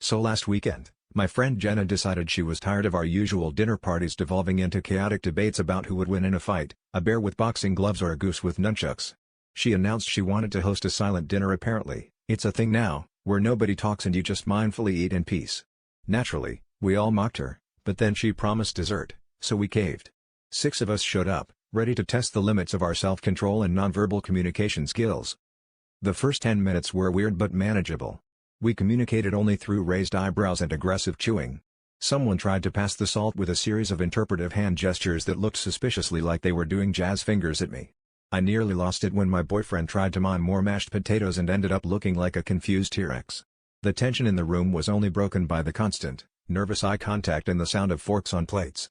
So last weekend, my friend Jenna decided she was tired of our usual dinner parties devolving into chaotic debates about who would win in a fight, a bear with boxing gloves or a goose with nunchucks. She announced she wanted to host a silent dinner. Apparently, it's a thing now, where nobody talks and you just mindfully eat in peace. Naturally, we all mocked her, but then she promised dessert, so we caved. 6 of us showed up, ready to test the limits of our self-control and nonverbal communication skills. The first 10 minutes were weird but manageable. We communicated only through raised eyebrows and aggressive chewing. Someone tried to pass the salt with a series of interpretive hand gestures that looked suspiciously like they were doing jazz fingers at me. I nearly lost it when my boyfriend tried to mime more mashed potatoes and ended up looking like a confused T-Rex. The tension in the room was only broken by the constant, nervous eye contact and the sound of forks on plates.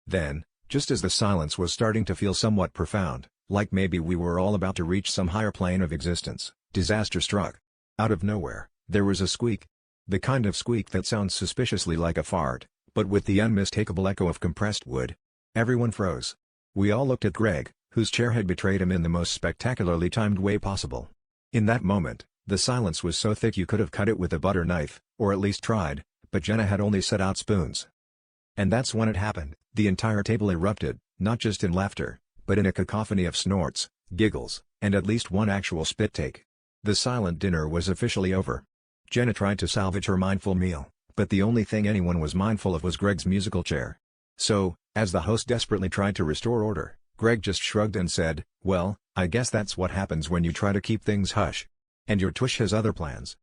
Then, just as the silence was starting to feel somewhat profound, like maybe we were all about to reach some higher plane of existence, disaster struck. Out of nowhere, there was a squeak. The kind of squeak that sounds suspiciously like a fart, but with the unmistakable echo of compressed wood. Everyone froze. We all looked at Greg, whose chair had betrayed him in the most spectacularly timed way possible. In that moment, the silence was so thick you could have cut it with a butter knife, or at least tried, but Jenna had only set out spoons. And that's when it happened. The entire table erupted, not just in laughter, but in a cacophony of snorts, giggles, and at least one actual spit take. The silent dinner was officially over. Jenna tried to salvage her mindful meal, but the only thing anyone was mindful of was Greg's musical chair. So, as the host desperately tried to restore order, Greg just shrugged and said, "Well, I guess that's what happens when you try to keep things hush. And your tush has other plans."